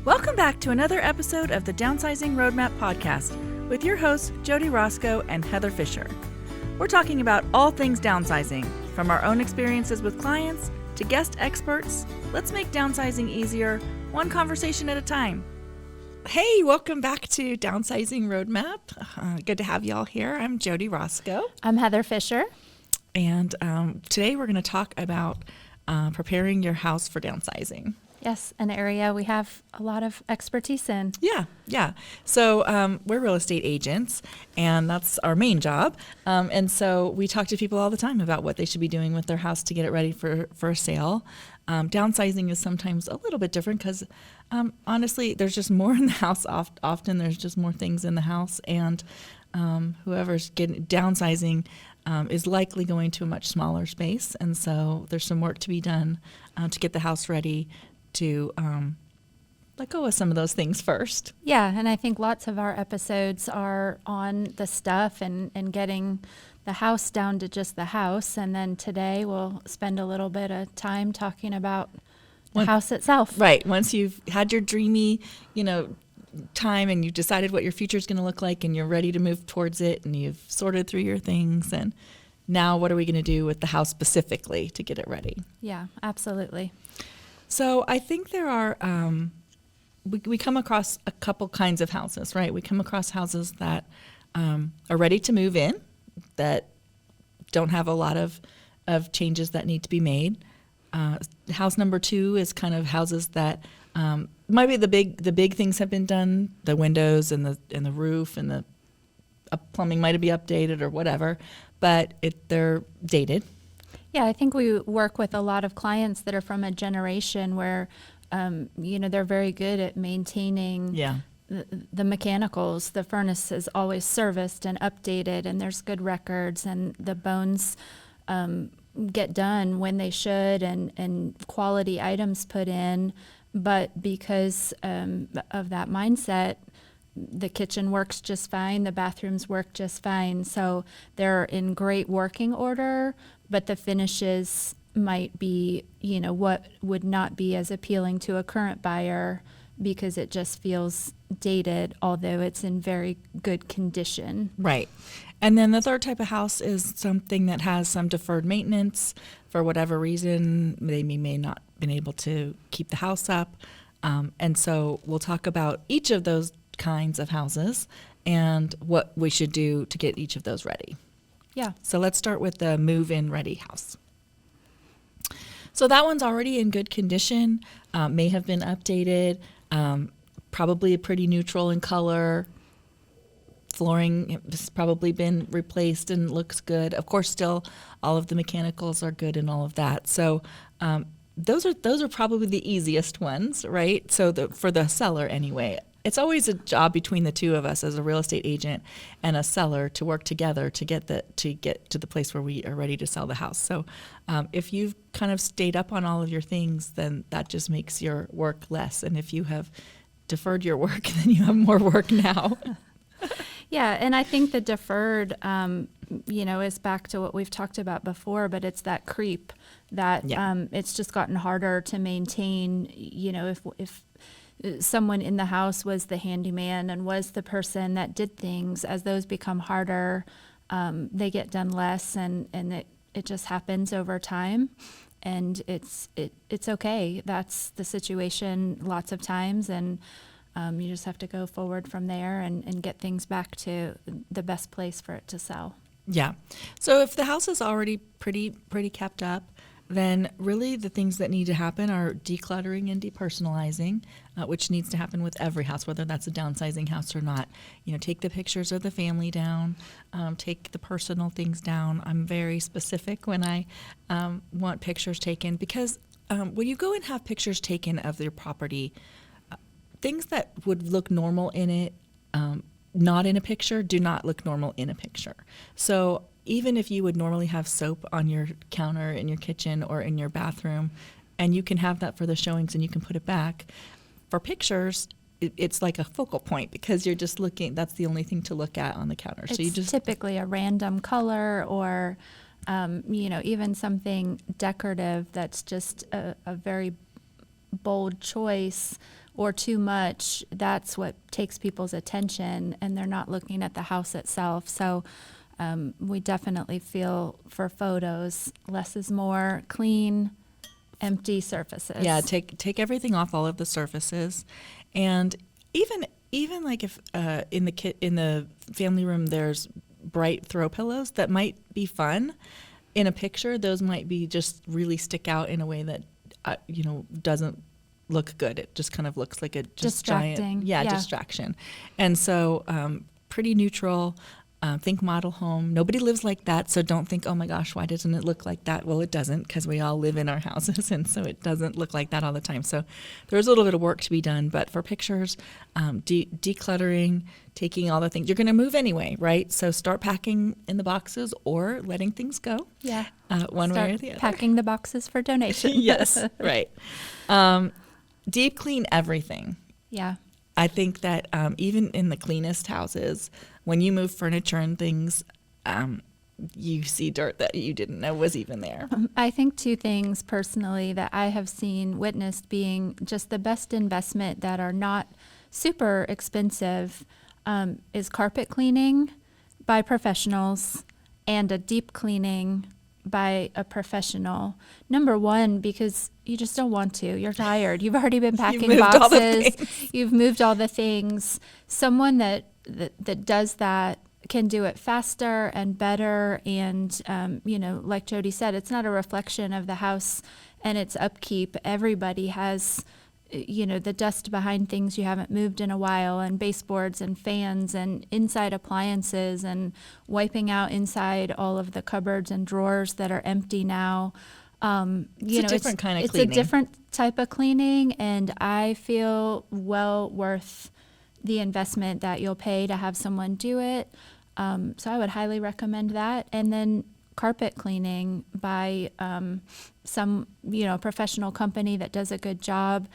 Welcome back to another episode of the Downsizing Roadmap podcast with your hosts, Jody Roscoe and Heather Fisher. We're talking about all things downsizing, from our own experiences with clients to guest experts. Let's make downsizing easier, one conversation at a time. Hey, welcome back to Downsizing Roadmap. Good to have you all here. I'm Jody Roscoe. I'm Heather Fisher. And today we're going to talk about preparing your house for downsizing. Yes, an area we have a lot of expertise in. Yeah. So we're real estate agents, and that's our main job. And so we talk to people all the time about what they should be doing with their house to get it ready for a sale. Downsizing is sometimes a little bit different because, honestly, there's just more in the house. Often there's just more things in the house, and whoever's getting downsizing is likely going to a much smaller space. And so there's some work to be done to get the house ready to let go of some of those things first. Yeah, and I think lots of our episodes are on the stuff and getting the house down to just the house. And then today we'll spend a little bit of time talking about the house itself. Right. Once you've had your dreamy, time and you've decided what your future is going to look like and you're ready to move towards it and you've sorted through your things, and now what are we going to do with the house specifically to get it ready? Yeah, absolutely. So I think there are, we come across a couple kinds of houses, right? We come across houses that are ready to move in, that don't have a lot of changes that need to be made. House number 2 is kind of houses that might be the big things have been done, the windows and the roof and the plumbing might be updated or whatever, but they're dated. Yeah, I think we work with a lot of clients that are from a generation where, they're very good at maintaining the mechanicals. The furnace is always serviced and updated, and there's good records, and the bones get done when they should, and quality items put in. But because of that mindset, the kitchen works just fine, the bathrooms work just fine. So they're in great working order, but the finishes might be, what would not be as appealing to a current buyer because it just feels dated, although it's in very good condition. Right. And then the third type of house is something that has some deferred maintenance for whatever reason. They may not been able to keep the house up. And so we'll talk about each of those kinds of houses and what we should do to get each of those ready. Yeah. So let's start with the move-in ready house. So that one's already in good condition, may have been updated, probably pretty neutral in color. Flooring has probably been replaced and looks good. Of course, still all of the mechanicals are good and all of that. So those are probably the easiest ones, right? So for the seller anyway. It's always a job between the two of us as a real estate agent and a seller to work together to get to the place where we are ready to sell the house. So if you've kind of stayed up on all of your things, then that just makes your work less. And if you have deferred your work, then you have more work now. Yeah, and I think the deferred, is back to what we've talked about before, but it's that creep that it's just gotten harder to maintain. If someone in the house was the handyman and was the person that did things, as those become harder, they get done less, and it just happens over time. And it's okay. That's the situation lots of times, and you just have to go forward from there and get things back to the best place for it to sell. Yeah. So if the house is already pretty kept up, then really the things that need to happen are decluttering and depersonalizing, which needs to happen with every house, whether that's a downsizing house or not. Take the pictures of the family down, take the personal things down. I'm very specific when I want pictures taken because when you go and have pictures taken of your property, things that would look normal in it, not in a picture, do not look normal in a picture. So even if you would normally have soap on your counter in your kitchen or in your bathroom, and you can have that for the showings and you can put it back, for pictures, it's like a focal point because you're just looking, that's the only thing to look at on the counter. It's so you just typically a random color or, even something decorative that's just a very bold choice or too much, that's what takes people's attention, and they're not looking at the house itself. So we definitely feel for photos, less is more, clean, empty surfaces. Yeah, take everything off all of the surfaces, and even like if in the family room there's bright throw pillows that might be fun in a picture, those might be just really stick out in a way that doesn't look good. It just kind of looks like a just distracting. giant distraction. And so pretty neutral. Think model home. Nobody lives like that, so don't think, oh my gosh, why doesn't it look like that? Well, it doesn't, because we all live in our houses, and so it doesn't look like that all the time. So there's a little bit of work to be done, but for pictures, decluttering, taking all the things, you're going to move anyway, right? So start packing in the boxes or letting things go. Yeah. One Start way or the other. packing the boxes for donation. Yes, right. Deep clean everything. Yeah. I think that even in the cleanest houses, when you move furniture and things, you see dirt that you didn't know was even there. I think two things personally that I have witnessed being just the best investment that are not super expensive is carpet cleaning by professionals and a deep cleaning by a professional. Number one, because you just don't want to. You're tired. You've already been packing boxes. You've moved all the things. Someone that does that can do it faster and better. And, like Jody said, it's not a reflection of the house and its upkeep. Everybody has, the dust behind things you haven't moved in a while, and baseboards and fans and inside appliances, and wiping out inside all of the cupboards and drawers that are empty now. It's a different kind of cleaning. It's a different type of cleaning, and I feel well worth the investment that you'll pay to have someone do it. So I would highly recommend that. And then carpet cleaning by some professional company that does a good job.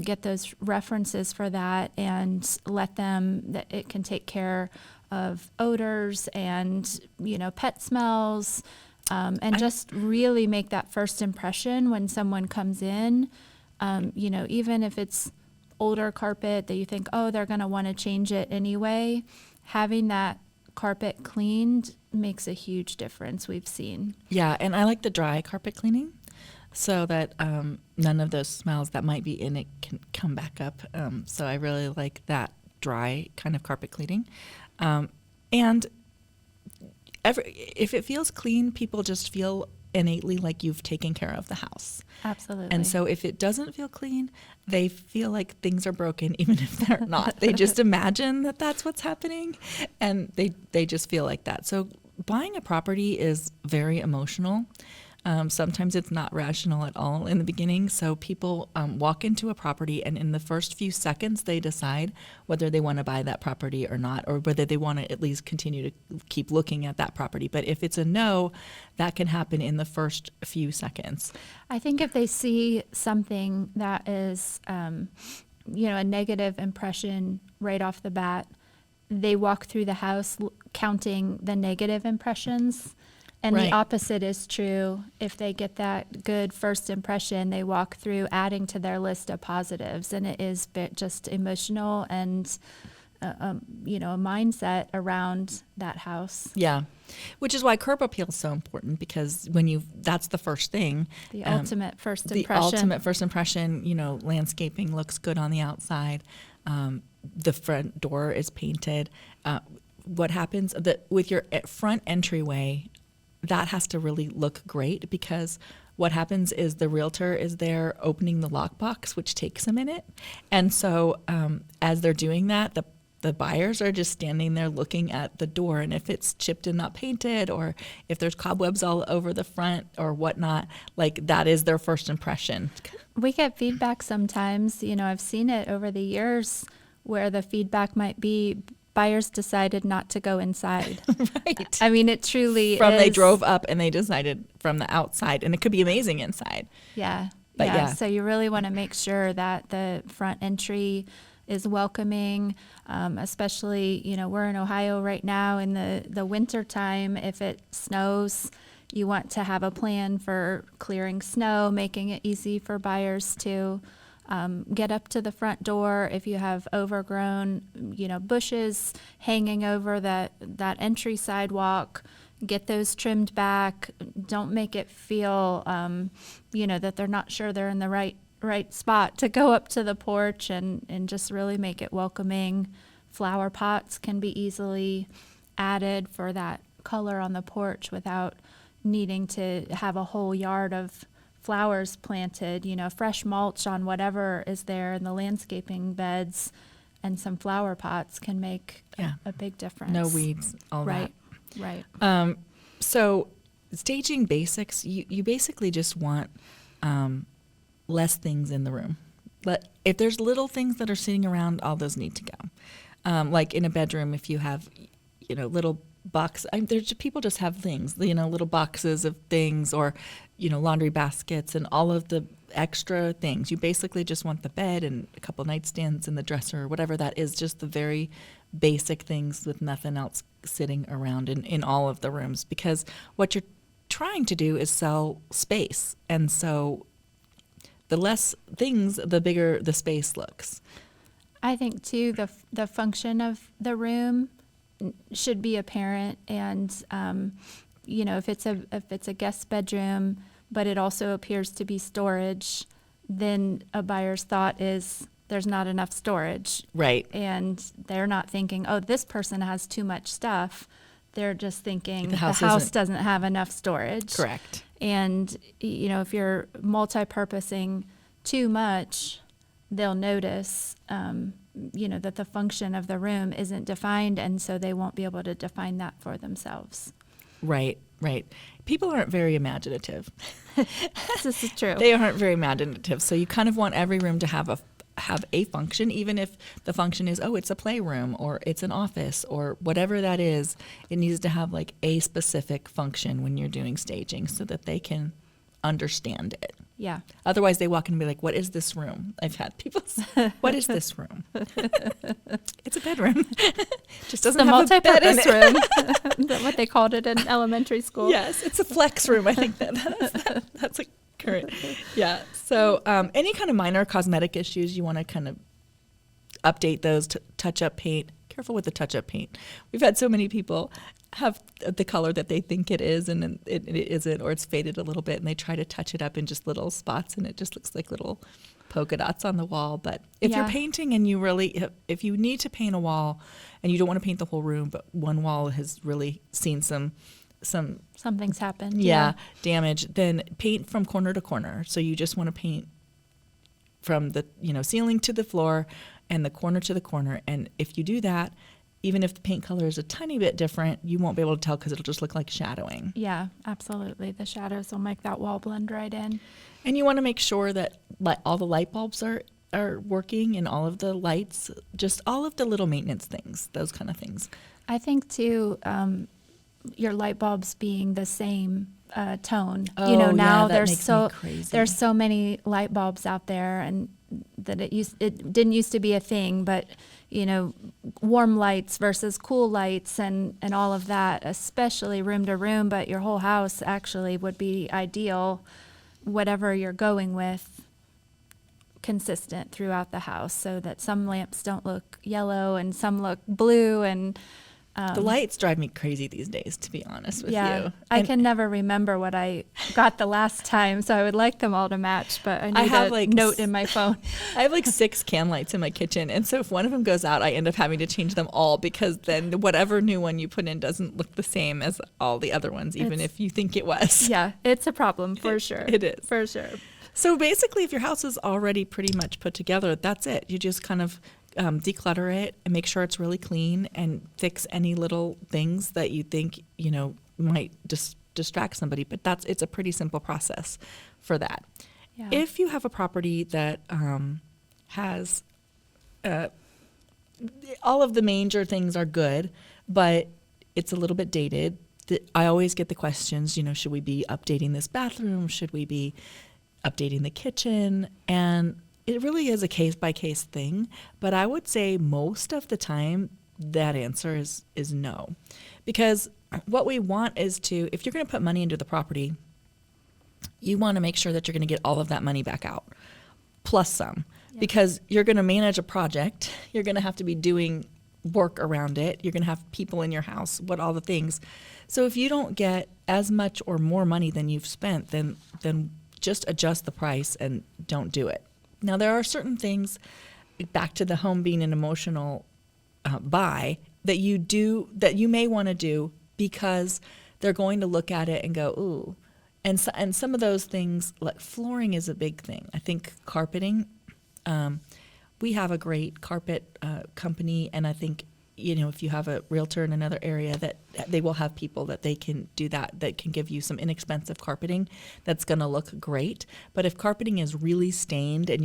Get those references for that and let them, that it can take care of odors and pet smells, and just really make that first impression when someone comes in. Even if it's older carpet that you think, oh, they're going to want to change it anyway, having that carpet cleaned makes a huge difference, we've seen. Yeah, and I like the dry carpet cleaning so that none of those smells that might be in it can come back up. So I really like that dry kind of carpet cleaning. And if it feels clean, people just feel innately like you've taken care of the house. Absolutely. And so if it doesn't feel clean, they feel like things are broken, even if they're not. They just imagine that that's what's happening, and they just feel like that. So buying a property is very emotional. Sometimes it's not rational at all in the beginning. So people walk into a property, and in the first few seconds, they decide whether they want to buy that property or not, or whether they want to at least continue to keep looking at that property. But if it's a no, that can happen in the first few seconds. I think if they see something that is, a negative impression right off the bat, they walk through the house counting the negative impressions. And right. The opposite is true. If they get that good first impression, they walk through adding to their list of positives. And it is just emotional and, a mindset around that house. Yeah. Which is why curb appeal is so important, because that's the first thing. The ultimate first impression. The ultimate first impression, landscaping looks good on the outside. The front door is painted. What happens with your front entryway, that has to really look great, because what happens is the realtor is there opening the lockbox, which takes a minute. And so as they're doing that, the buyers are just standing there looking at the door. And if it's chipped and not painted, or if there's cobwebs all over the front or whatnot, like that is their first impression. We get feedback sometimes, I've seen it over the years where the feedback might be, buyers decided not to go inside. Right. I mean, it truly is. They drove up and they decided from the outside, and it could be amazing inside. Yeah. But yeah. So you really want to make sure that the front entry is welcoming, especially, we're in Ohio right now in the winter time. If it snows, you want to have a plan for clearing snow, making it easy for buyers to Get up to the front door. If you have overgrown, bushes hanging over that entry sidewalk, get those trimmed back. Don't make it feel, that they're not sure they're in the right spot to go up to the porch, and just really make it welcoming. Flower pots can be easily added for that color on the porch without needing to have a whole yard of flowers planted. Fresh mulch on whatever is there in the landscaping beds and some flower pots can make a big difference. No weeds, all that. Right. So staging basics, you basically just want less things in the room. If there's little things that are sitting around, all those need to go. Like in a bedroom, if you have, little box, people just have things, little boxes of things, or, laundry baskets and all of the extra things. You basically just want the bed and a couple nightstands and the dresser, or whatever that is, just the very basic things with nothing else sitting around in all of the rooms, because what you're trying to do is sell space. And so the less things, the bigger the space looks. I think too, the function of the room should be apparent, and if it's a guest bedroom, but it also appears to be storage, then a buyer's thought is there's not enough storage. Right. And they're not thinking, oh, this person has too much stuff. They're just thinking the house doesn't have enough storage. Correct. And, if you're multi-purposing too much, they'll notice, that the function of the room isn't defined, and so they won't be able to define that for themselves. Right. People aren't very imaginative. This is true. They aren't very imaginative. So you kind of want every room to have a function, even if the function is, it's a playroom or it's an office or whatever that is. It needs to have like a specific function when you're doing staging so that they can understand it. Yeah. Otherwise, they walk in and be like, what is this room? I've had people say, what is this room? It's a bedroom. Just doesn't have a bed in it. Room. Is that what they called it in elementary school? Yes, it's a flex room. I think that's a current. Yeah. So any kind of minor cosmetic issues, you want to kind of update those, touch up paint. Careful with the touch up paint. We've had so many people have the color that they think it is, and then it isn't, or it's faded a little bit, and they try to touch it up in just little spots, and it just looks like little polka dots on the wall. But if you're painting and if you need to paint a wall and you don't want to paint the whole room, but one wall has really seen something's happened. Damage, then paint from corner to corner. So you just want to paint from the ceiling to the floor and the corner to the corner. And if you do that, even if the paint color is a tiny bit different, you won't be able to tell because it'll just look like shadowing. Yeah, absolutely. The shadows will make that wall blend right in. And you want to make sure that all the light bulbs are working, and all of the lights, just all of the little maintenance things, those kind of things. I think too, your light bulbs being the same tone. Now there's so many light bulbs out there, and that it didn't used to be a thing, but warm lights versus cool lights and all of that, especially room to room, but your whole house actually would be ideal, whatever you're going with, consistent throughout the house, so that some lamps don't look yellow and some look blue, and the lights drive me crazy these days, to be honest with you. I can never remember what I got the last time, so I would like them all to match, but I have a note in my phone. I have 6 can lights in my kitchen, and so if one of them goes out, I end up having to change them all, because then whatever new one you put in doesn't look the same as all the other ones, even if you think it was. Yeah, it's a problem for sure. It is. For sure. So basically, if your house is already pretty much put together, that's it. You just kind of declutter it and make sure it's really clean, and fix any little things that you think might just distract somebody. But it's a pretty simple process for that. Yeah. If you have a property that has all of the major things are good, but it's a little bit dated, I always get the questions, should we be updating this bathroom? Should we be updating the kitchen? And it really is a case-by-case thing, but I would say most of the time that answer is no. Because what we want is if you're going to put money into the property, you want to make sure that you're going to get all of that money back out, plus some. because you're going to manage a project. You're going to have to be doing work around it. You're going to have people in your house, all the things. So if you don't get as much or more money than you've spent, then just adjust the price and don't do it. Now, there are certain things, back to the home being an emotional buy, that you may want to do because they're going to look at it and go, ooh. And some of those things, like flooring is a big thing. I think carpeting, we have a great carpet company, and I think, if you have a realtor in another area, that they will have people that they can do that can give you some inexpensive carpeting that's going to look great. But if carpeting is really stained and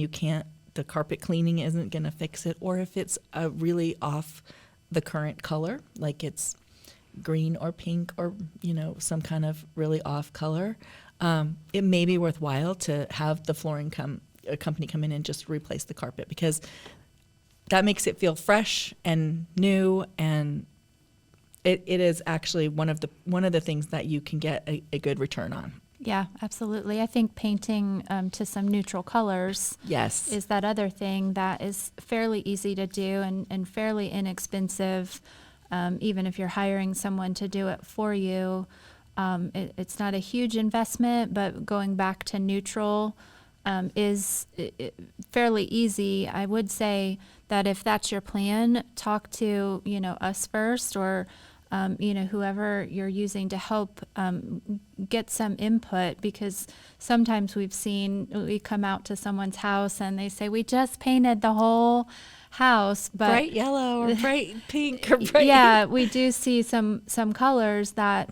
the carpet cleaning isn't going to fix it, or if it's really off the current color, like it's green or pink or some kind of really off color, it may be worthwhile to have the flooring company come in and just replace the carpet, because that makes it feel fresh and new, and it is actually one of the things that you can get a good return on. Yeah, absolutely. I think painting to some neutral colors is that other thing that is fairly easy to do and fairly inexpensive. Even if you're hiring someone to do it for you, it's not a huge investment, but going back to neutral is fairly easy. I would say that if that's your plan, talk to, us first, or, whoever you're using to help get some input, because sometimes we come out to someone's house and they say, we just painted the whole house, but bright yellow or bright pink or bright. Yeah, we do see some colors that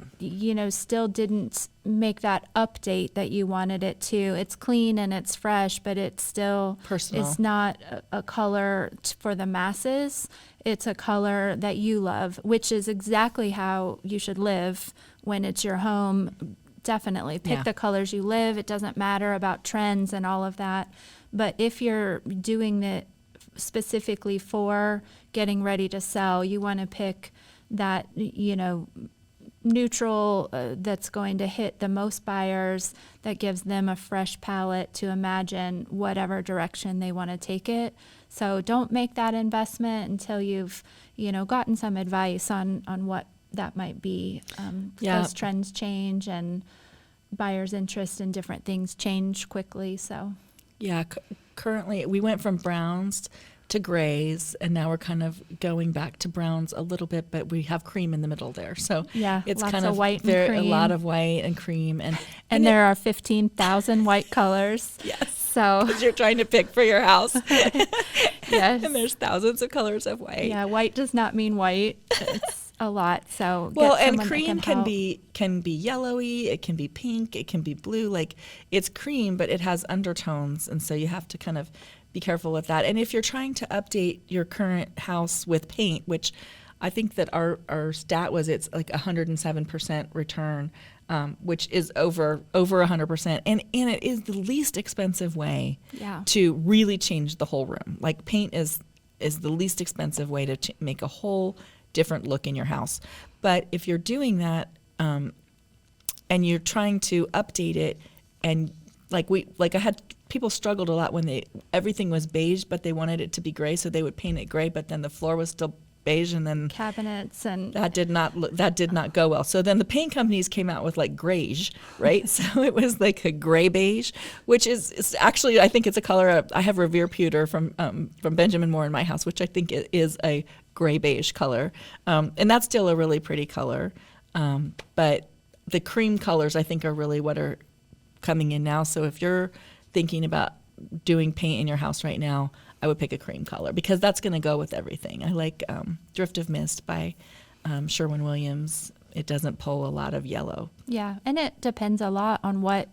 still didn't make that update that you wanted it to. It's clean and it's fresh, but it's still personal. It's not a color for the masses. It's a color that you love, which is exactly how you should live when it's your home. Definitely pick the colors you live. It doesn't matter about trends and all of that. But if you're doing it specifically for getting ready to sell, you want to pick that neutral that's going to hit the most buyers, that gives them a fresh palette to imagine whatever direction they want to take it. So don't make that investment until you've gotten some advice on what that might be, because trends change and buyers' interest in different things change quickly. So currently we went from browns to grays, and now we're kind of going back to browns a little bit, but we have cream in the middle there. So it's lots kind of white and cream. A lot of white and cream, and there are 15,000 white colors. Yes. So because you're trying to pick for your house. Yes. And there's thousands of colors of white. Yeah, white does not mean white. It's a lot. So and cream can be yellowy, it can be pink, it can be blue. Like, it's cream, but it has undertones, and so you have to kind of be careful with that. And if you're trying to update your current house with paint, which I think that our stat was, it's like 107% return, which is over 100%, and it is the least expensive way to really change the whole room. Like, paint is the least expensive way to make a whole different look in your house. But if you're doing that, and you're trying to update it, and I had people struggled a lot when everything was beige, but they wanted it to be gray, so they would paint it gray, but then the floor was still beige, and then cabinets, and that did not go well. So then the paint companies came out with like greige, right? So it was like a gray beige, which is actually, I think it's a color. I have Revere pewter from Benjamin Moore in my house, which I think is a gray beige color, and that's still a really pretty color. But the cream colors, I think, are really what are coming in now. So if you're thinking about doing paint in your house right now, I would pick a cream color, because that's going to go with everything. I like Drift of Mist by Sherwin-Williams. It doesn't pull a lot of yellow. Yeah, and it depends a lot on what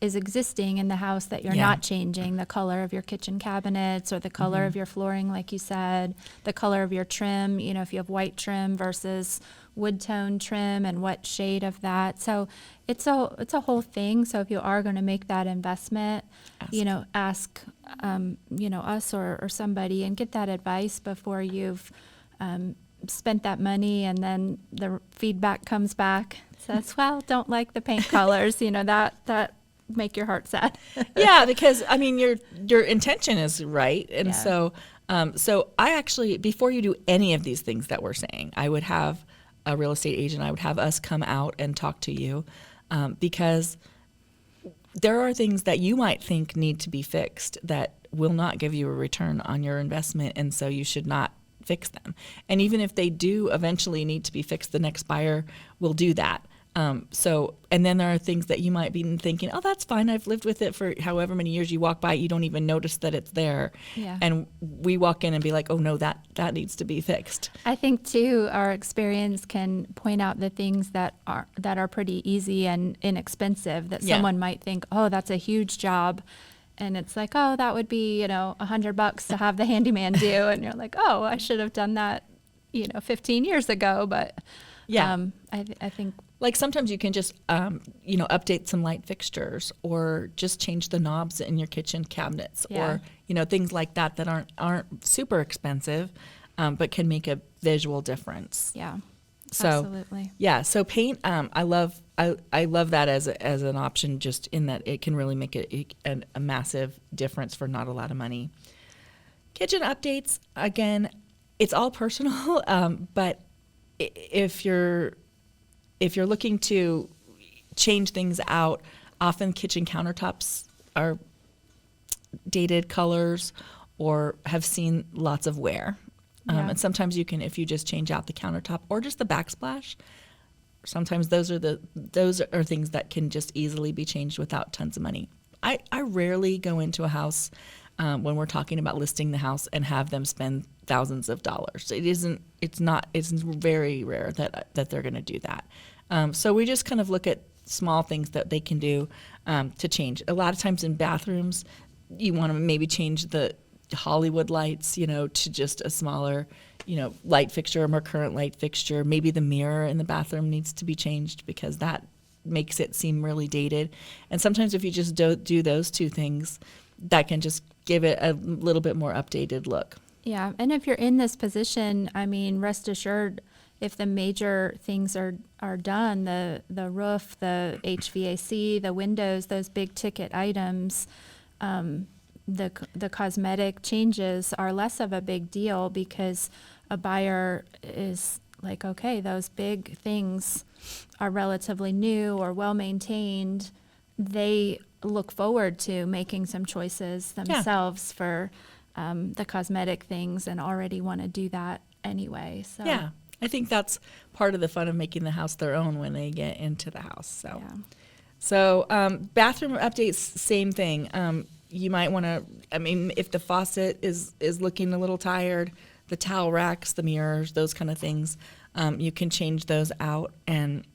is existing in the house that you're not changing. The color of your kitchen cabinets, or the color of your flooring, like you said, the color of your trim, if you have white trim versus wood tone trim, and what shade of that. So it's a whole thing. So if you are going to make that investment, ask us or somebody, and get that advice before you've spent that money, and then the feedback comes back, says, well, don't like the paint colors. That make your heart sad. Yeah, because I mean your intention is right, and Yeah. so I actually, before you do any of these things that we're saying, I would have a real estate agent. I would have us come out and talk to you, because there are things that you might think need to be fixed that will not give you a return on your investment, and so you should not fix them. And even if they do eventually need to be fixed, the next buyer will do that. And then there are things that you might be thinking, oh, that's fine. I've lived with it for however many years. You walk by, you don't even notice that it's there. Yeah. And we walk in and be like, oh no, that needs to be fixed. I think too, our experience can point out the things that are pretty easy and inexpensive that someone might think, oh, that's a huge job. And it's like, oh, that would be, $100 to have the handyman do. And you're like, oh, I should have done that, 15 years ago. But I think like sometimes you can just, update some light fixtures, or just change the knobs in your kitchen cabinets, or, things like that aren't super expensive, but can make a visual difference. Yeah, so, absolutely. Yeah. So paint, I love that as an option, just in that it can really make a massive difference for not a lot of money. Kitchen updates, again, it's all personal, but if you're looking to change things out, often kitchen countertops are dated colors or have seen lots of wear. And sometimes you can, if you just change out the countertop or just the backsplash, sometimes those are things that can just easily be changed without tons of money. I rarely go into a house when we're talking about listing the house and have them spend thousands of dollars. It's very rare that they're going to do that. So we just kind of look at small things that they can do to change. A lot of times in bathrooms, you want to maybe change the Hollywood lights, to just a smaller, light fixture, a more current light fixture. Maybe the mirror in the bathroom needs to be changed because that makes it seem really dated. And sometimes if you just do those two things, that can just give it a little bit more updated look. Yeah, and if you're in this position, I mean, rest assured, if the major things are done, the roof, the HVAC, the windows, those big ticket items, the cosmetic changes are less of a big deal, because a buyer is like, okay, those big things are relatively new or well maintained. They look forward to making some choices themselves for the cosmetic things, and already want to do that anyway. So yeah, I think that's part of the fun of making the house their own when they get into the house. So bathroom updates, same thing. You might want to, if the faucet is looking a little tired, the towel racks, the mirrors, those kind of things, you can change those out. And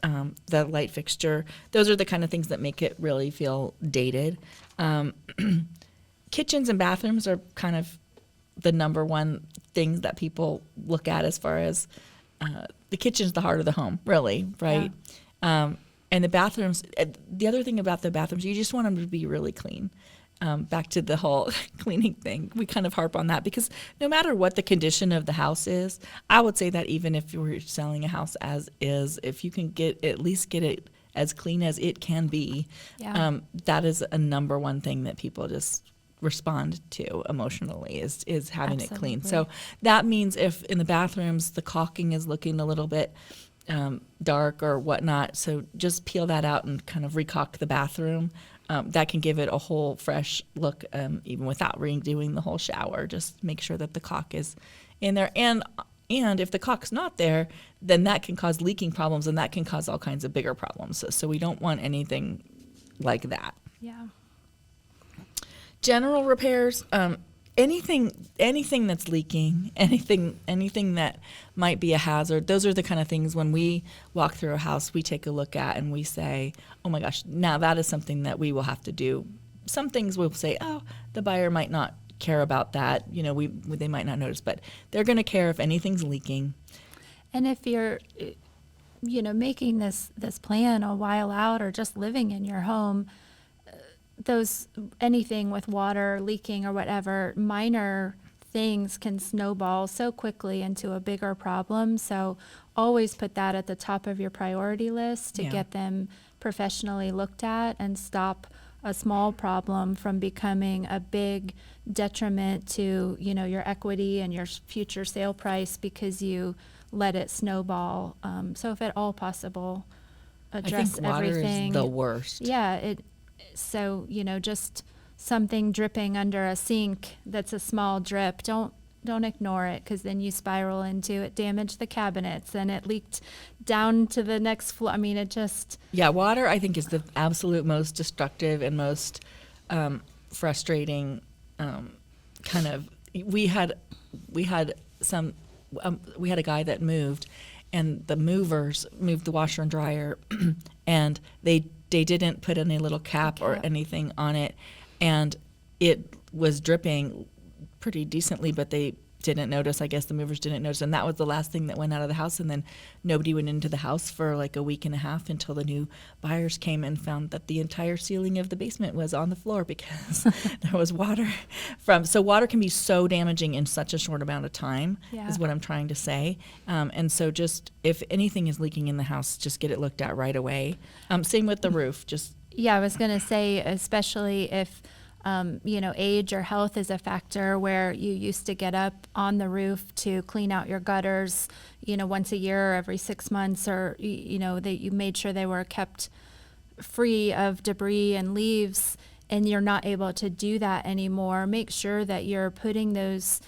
the light fixture, those are the kind of things that make it really feel dated. Kitchens and bathrooms are kind of the number one things that people look at, as far as the kitchen's the heart of the home, really, right? Yeah. And the bathrooms, the other thing about the bathrooms, you just want them to be really clean. Back to the whole cleaning thing, we kind of harp on that, because no matter what the condition of the house is, I would say that even if you were selling a house as is, if you can at least get it as clean as it can be, that is a number one thing that people just respond to emotionally, is having it clean. So that means if in the bathrooms the caulking is looking a little bit dark or whatnot, so just peel that out and kind of recaulk the bathroom. That can give it a whole fresh look, even without redoing the whole shower. Just make sure that the caulk is in there. And if the caulk's not there, then that can cause leaking problems, and that can cause all kinds of bigger problems. So we don't want anything like that. Yeah. General repairs, anything that's leaking, anything that might be a hazard, those are the kind of things when we walk through a house, we take a look at and we say, oh my gosh, now that is something that we will have to do. Some things we'll say, oh, the buyer might not care about that. They might not notice, but they're going to care if anything's leaking. And if you're, making this plan a while out, or just living in your home, anything with water leaking or whatever, minor things can snowball so quickly into a bigger problem. So always put that at the top of your priority list to get them professionally looked at and stop a small problem from becoming a big detriment to, your equity and your future sale price because you let it snowball. So if at all possible, address I think water everything. is the worst. Yeah. So, just something dripping under a sink that's a small drip. Don't ignore it, because then you spiral into it damaged the cabinets and it leaked down to the next floor. I mean, it just... Yeah, water I think is the absolute most destructive and most frustrating kind of... We had a guy that moved, and the movers moved the washer and dryer, and they didn't put any little cap or anything on it, and it was dripping pretty decently, but they didn't notice. I guess the movers didn't notice, and that was the last thing that went out of the house. And then nobody went into the house for like a week and a half until the new buyers came and found that the entire ceiling of the basement was on the floor because there was water from. So water can be so damaging in such a short amount of time, is what I'm trying to say. And so just if anything is leaking in the house, just get it looked at right away. Same with the roof. I was going to say, especially if age or health is a factor, where you used to get up on the roof to clean out your gutters, once a year or every 6 months, or, that you made sure they were kept free of debris and leaves, and you're not able to do that anymore. Make sure that you're putting those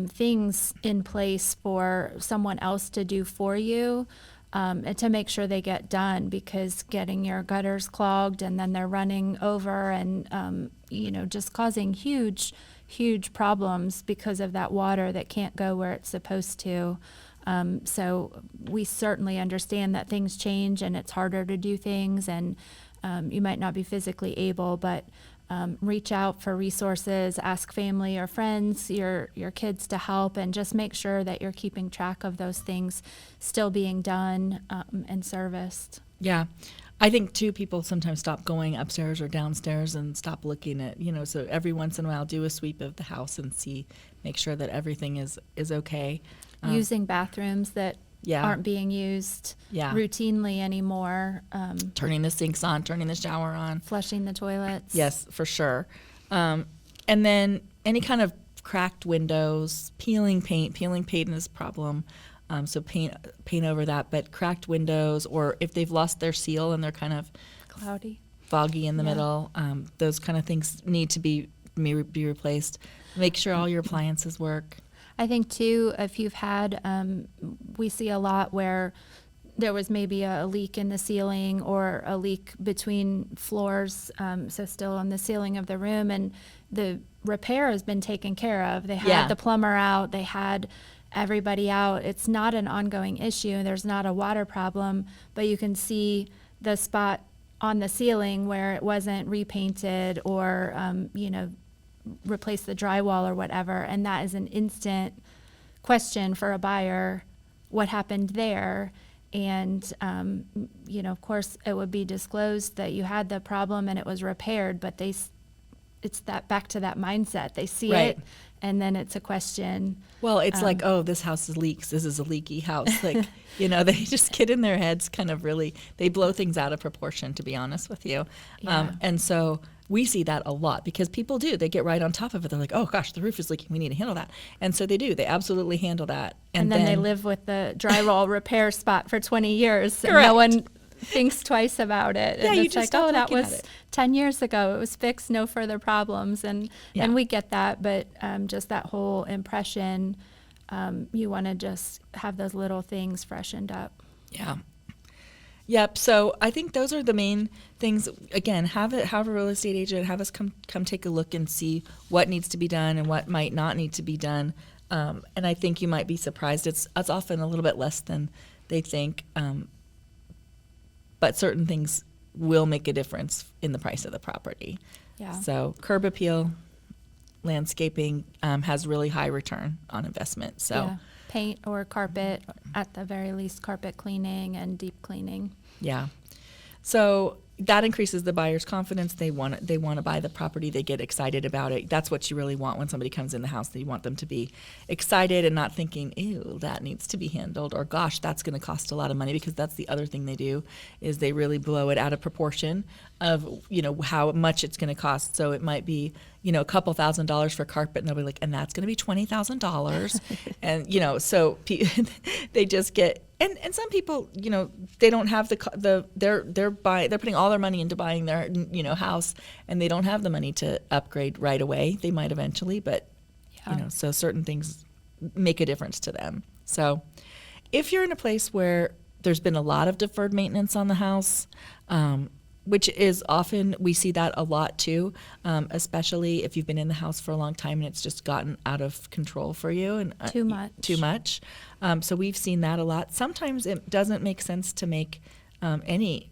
things in place for someone else to do for you. And to make sure they get done, because getting your gutters clogged and then they're running over and, just causing huge problems because of that water that can't go where it's supposed to. So we certainly understand that things change and it's harder to do things, and you might not be physically able, but reach out for resources, ask family or friends, your kids to help, and just make sure that you're keeping track of those things still being done and serviced. Yeah. I think too, people sometimes stop going upstairs or downstairs and stop looking at, so every once in a while do a sweep of the house and make sure that everything is okay. Using bathrooms that aren't being used routinely anymore. Turning the sinks on, turning the shower on. Flushing the toilets. Yes, for sure. And then any kind of cracked windows, peeling paint is a problem. So paint over that, but cracked windows, or if they've lost their seal and they're kind of cloudy, foggy in the middle, those kind of things need to be replaced. Make sure all your appliances work. I think too, if you've had, we see a lot where there was maybe a leak in the ceiling or a leak between floors, so still on the ceiling of the room, and the repair has been taken care of. They had the plumber out, they had everybody out. It's not an ongoing issue. There's not a water problem, but you can see the spot on the ceiling where it wasn't repainted or, replace the drywall or whatever, and that is an instant question for a buyer, what happened there? And of course it would be disclosed that you had the problem and it was repaired, but it's that back to that mindset. They see it, and then it's a question. Well, it's like, oh, this house leaks, this is a leaky house. Like, they just get in their heads, kind of really, they blow things out of proportion, to be honest with you. And so we see that a lot, because people they get right on top of it. They're like, oh gosh, the roof is leaking, we need to handle that. And so they absolutely handle that. And then they live with the drywall repair spot for 20 years. Correct. And no one thinks twice about it. Yeah, and you it's just like, oh, that looking was 10 years ago. It was fixed, no further problems. And we get that, but just that whole impression, you want to just have those little things freshened up. Yeah. Yep. So I think those are the main things. Again, have a real estate agent, have us come take a look and see what needs to be done and what might not need to be done. And I think you might be surprised. It's often a little bit less than they think. But certain things will make a difference in the price of the property. Yeah. So curb appeal, landscaping has really high return on investment. So paint or carpet, at the very least, carpet cleaning and deep cleaning. Yeah. So that increases the buyer's confidence. They want to buy the property. They get excited about it. That's what you really want when somebody comes in the house. You want them to be excited and not thinking, ew, that needs to be handled, or gosh, that's going to cost a lot of money, because that's the other thing they do is they really blow it out of proportion of, how much it's going to cost. So it might be, a couple $1,000s for carpet, and they'll be like, and that's going to be $20,000. And, so they just get, and some people, they don't have they're putting all their money into buying their, house, and they don't have the money to upgrade right away. They might eventually, but, so certain things make a difference to them. So if you're in a place where there's been a lot of deferred maintenance on the house, which is often, we see that a lot too, especially if you've been in the house for a long time and it's just gotten out of control for you. And Too much. So we've seen that a lot. Sometimes it doesn't make sense to make any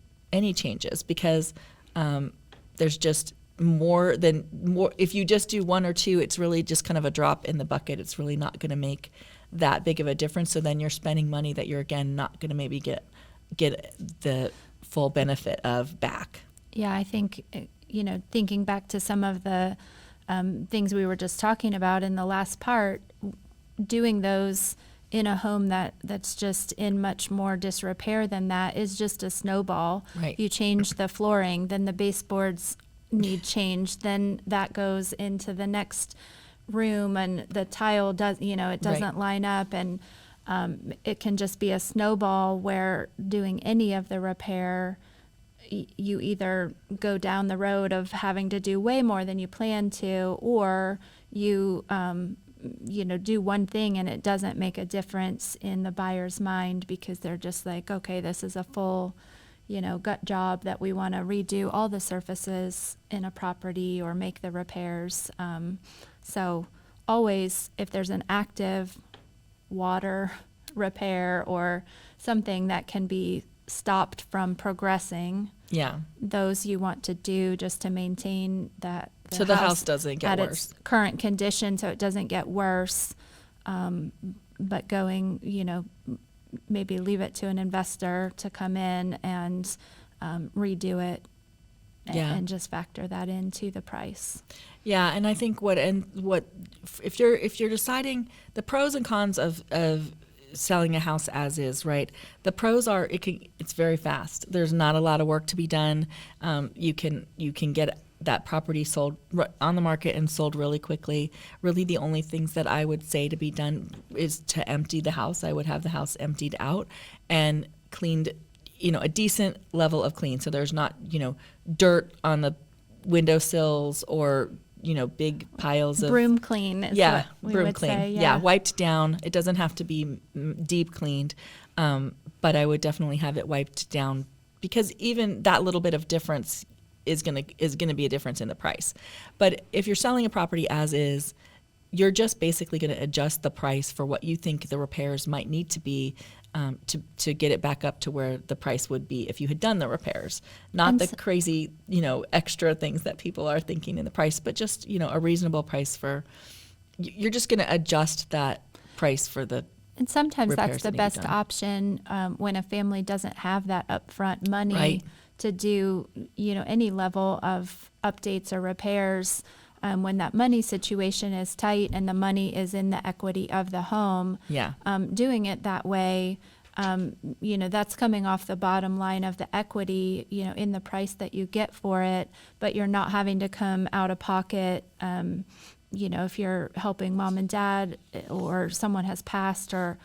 changes, because there's just more. If you just do one or two, it's really just kind of a drop in the bucket. It's really not going to make that big of a difference. So then you're spending money that you're, again, not going to maybe get the full benefit of back. Yeah, I think, thinking back to some of the things we were just talking about in the last part, doing those in a home that's just in much more disrepair than that is just a snowball. Right. You change the flooring, then the baseboards need change, then that goes into the next room, and the tile it doesn't line up, and it can just be a snowball where doing any of the repair, you either go down the road of having to do way more than you plan to, or you do one thing and it doesn't make a difference in the buyer's mind, because they're just like, okay, this is a full gut job that we want to redo all the surfaces in a property or make the repairs. So always, if there's an active water repair or something that can be stopped from progressing, those you want to do just to maintain that the house doesn't get at worse. Its current condition, so it doesn't get worse. But going, maybe leave it to an investor to come in and redo it, and just factor that into the price. Yeah, and I think if you're deciding the pros and cons of selling a house as is, right? The pros are it's very fast. There's not a lot of work to be done. You can get that property sold on the market and sold really quickly. Really, the only things that I would say to be done is to empty the house. I would have the house emptied out and cleaned, a decent level of clean. So there's not, dirt on the windowsills or, big piles of broom clean. Is what we broom would clean. Say, yeah, wiped down. It doesn't have to be deep cleaned, but I would definitely have it wiped down, because even that little bit of difference is gonna be a difference in the price. But if you're selling a property as is, you're just basically going to adjust the price for what you think the repairs might need to be to get it back up to where the price would be if you had done the repairs. Not the crazy, extra things that people are thinking in the price, but just, a reasonable price you're just going to adjust that price for the And sometimes that's the best done. Option when a family doesn't have that upfront money Right. to do, any level of updates or repairs. When that money situation is tight and the money is in the equity of the home, doing it that way, that's coming off the bottom line of the equity, in the price that you get for it, but you're not having to come out of pocket. If you're helping mom and dad or someone has passed or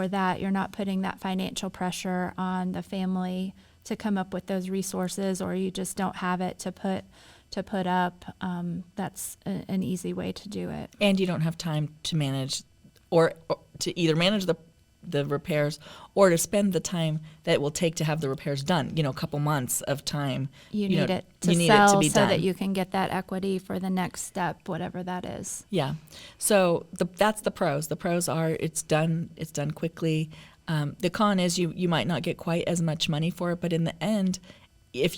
that, you're not putting that financial pressure on the family to come up with those resources, or you just don't have it to put up. That's an easy way to do it. And you don't have time to manage or to either manage the repairs or to spend the time that it will take to have the repairs done, a couple months of time. You need it to sell so that you can get that equity for the next step, whatever that is. Yeah. So that's the pros. The pros are it's done quickly. The con is you might not get quite as much money for it, but in the end, if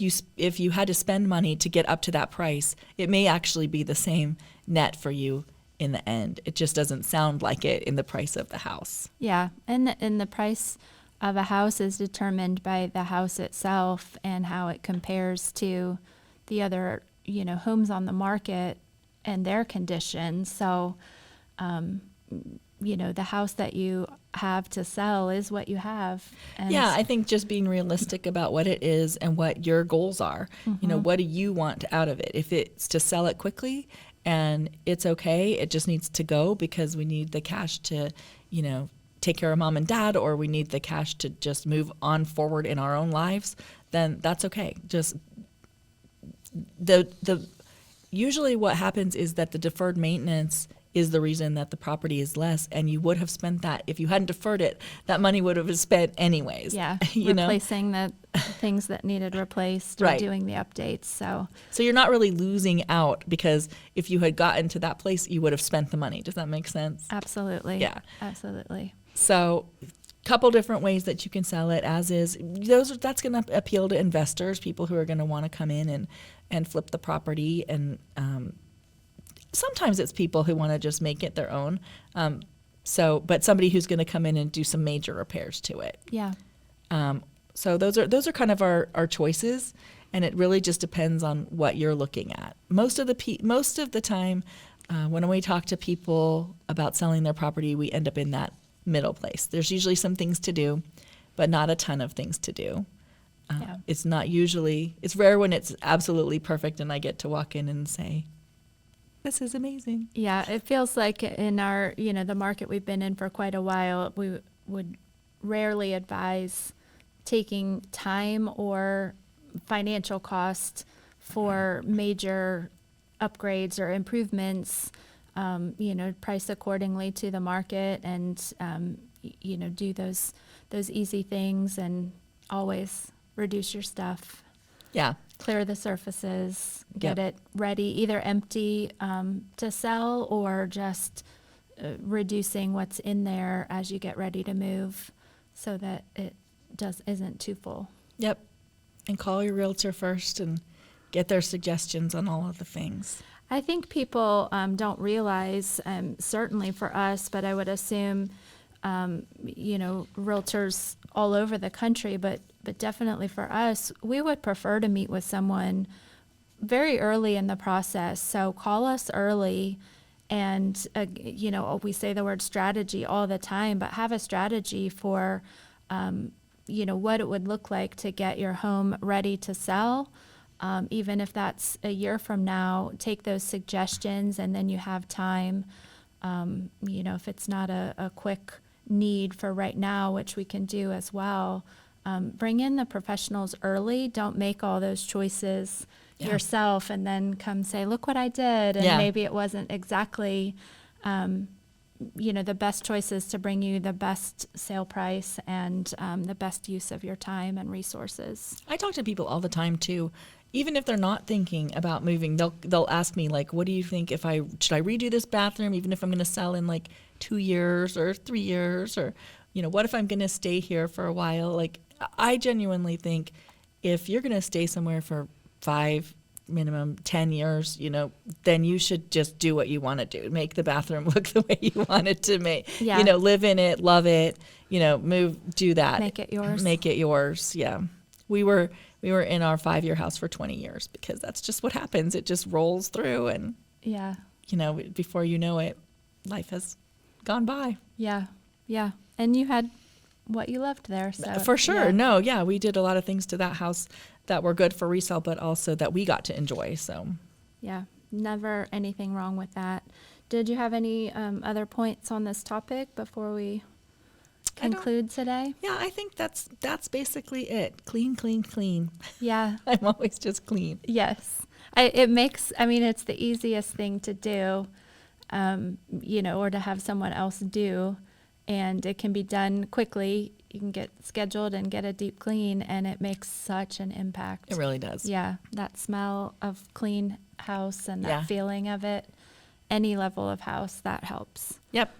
you had to spend money to get up to that price, it may actually be the same net for you in the end. It just doesn't sound like it in the price of the house. Yeah, and the price of a house is determined by the house itself and how it compares to the other, homes on the market and their condition. So, the house that you have to sell is what you have. And yeah, I think just being realistic about what it is and what your goals are. What do you want out of it? If it's to sell it quickly and it's okay, it just needs to go because we need the cash to, take care of mom and dad, or we need the cash to just move on forward in our own lives, then that's okay. Just usually what happens is that the deferred maintenance is the reason that the property is less, and you would have spent that if you hadn't deferred it. That money would have been spent anyways. Yeah, replacing the things that needed replaced or Right. doing the updates. So you're not really losing out, because if you had gotten to that place, you would have spent the money. Does that make sense? absolutely, Yeah. absolutely. So couple different ways that you can sell it as is. That's going to appeal to investors, people who are going to want to come in and flip the property, and sometimes it's people who want to just make it their own. But somebody who's going to come in and do some major repairs to it. Yeah. So those are kind of our choices, and it really just depends on what you're looking at. Most of the time, when we talk to people about selling their property, we end up in that middle place. There's usually some things to do, but not a ton of things to do. Yeah. It's rare when it's absolutely perfect and I get to walk in and say, this is amazing. Yeah, it feels like in our, the market we've been in for quite a while, we would rarely advise taking time or financial cost for major upgrades or improvements, price accordingly to the market, and, do those easy things, and always reduce your stuff. Yeah. Clear the surfaces, get Yep. it ready, either empty to sell, or just reducing what's in there as you get ready to move, so that it isn't too full. Yep. And call your realtor first and get their suggestions on all of the things. I think people don't realize, certainly for us, but I would assume, realtors all over the country, but definitely for us, we would prefer to meet with someone very early in the process. So call us early, and, we say the word strategy all the time, but have a strategy for, what it would look like to get your home ready to sell. Even if that's a year from now, take those suggestions, and then you have time, if it's not a quick need for right now, which we can do as well. Bring in the professionals early. Don't make all those choices yourself and then come say, look what I did. And maybe it wasn't exactly, the best choices to bring you the best sale price and the best use of your time and resources. I talk to people all the time too. Even if they're not thinking about moving, they'll ask me, like, what do you think should I redo this bathroom, even if I'm going to sell in like 2 years or 3 years, or, what if I'm going to stay here for a while? Like, I genuinely think if you're going to stay somewhere for 5, minimum 10 years, then you should just do what you want to do. Make the bathroom look the way you want it to make, live in it, love it, move, do that. Make it yours. Make it yours. Yeah. We were in our 5-year house for 20 years because that's just what happens. It just rolls through, and, before you know it, life has gone by. Yeah. Yeah. And you had what you loved there. So For sure. yeah. No, yeah. We did a lot of things to that house that were good for resale, but also that we got to enjoy. So Yeah. Never anything wrong with that. Did you have any other points on this topic before we conclude today? yeah, I think that's basically it. Clean, clean, clean. Yeah. I'm always just clean. Yes. It's the easiest thing to do, or to have someone else do, and it can be done quickly. You can get scheduled and get a deep clean, and it makes such an impact. It really does. Yeah. That smell of clean house and that Yeah. feeling of it, any level of house, that helps. Yep.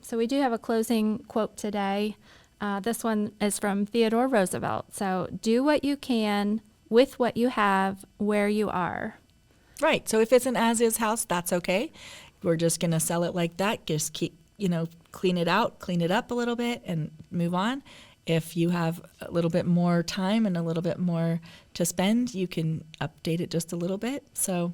So we do have a closing quote today. This one is from Theodore Roosevelt. So do what you can with what you have where you are. Right. So if it's an as-is house, that's okay. We're just going to sell it like that. Just keep, clean it out, clean it up a little bit and move on. If you have a little bit more time and a little bit more to spend, you can update it just a little bit. So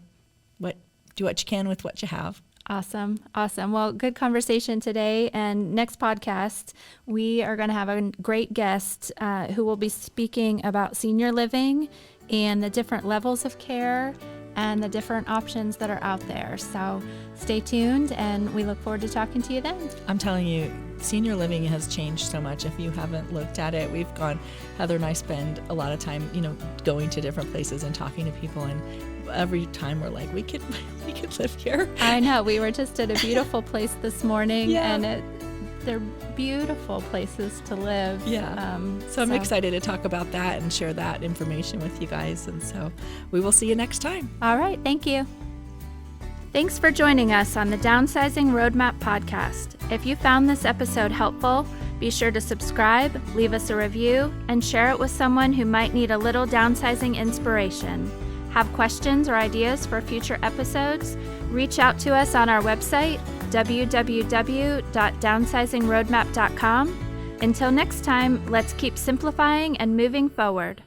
do what you can with what you have. Awesome. Well, good conversation today. And next podcast, we are going to have a great guest who will be speaking about senior living and the different levels of care and the different options that are out there. So stay tuned, and we look forward to talking to you then. I'm telling you, senior living has changed so much. If you haven't looked at it, Heather and I spend a lot of time, going to different places and talking to people, and every time we're like, we could live here. I know. We were just at a beautiful place this morning, yeah. and they're beautiful places to live. Yeah. So I'm excited to talk about that and share that information with you guys. And so we will see you next time. All right. Thank you. Thanks for joining us on the Downsizing Roadmap podcast. If you found this episode helpful, be sure to subscribe, leave us a review, and share it with someone who might need a little downsizing inspiration. Have questions or ideas for future episodes? Reach out to us on our website, www.downsizingroadmap.com. Until next time, let's keep simplifying and moving forward.